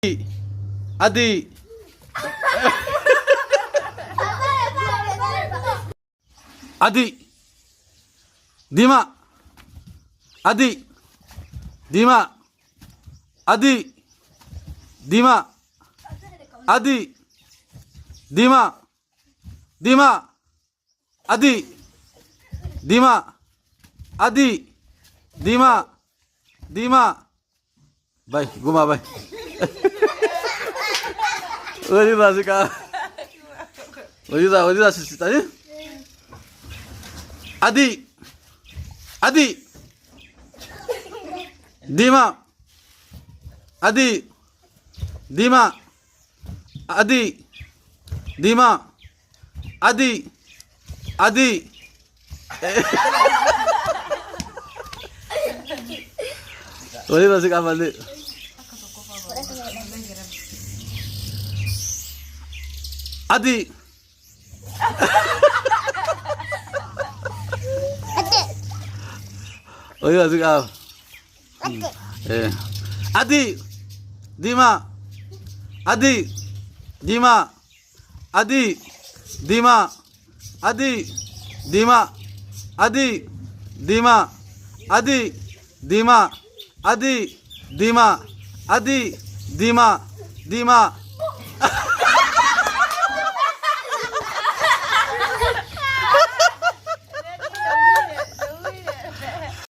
Adi. Adi. Dima. Adi. Dima. Adi. Dima. Adi. Dima. Dima. Adi. Dima. Adi. Dima. Dima. Baik, guma baik. 어디 나실까? 어디 나실 수 있다니? 아디, 아디, 디마, 아디, 디마, 아디, 디마, 아디, 아디. 어디 나실까 빨리? Adi. Oh iya suka. Adi. Dima. Adi. Dima. Adi. Dima. Adi. Dima. Adi. Dima. Adi. Dima. Adi. Dima. Adi. Dima. Dima.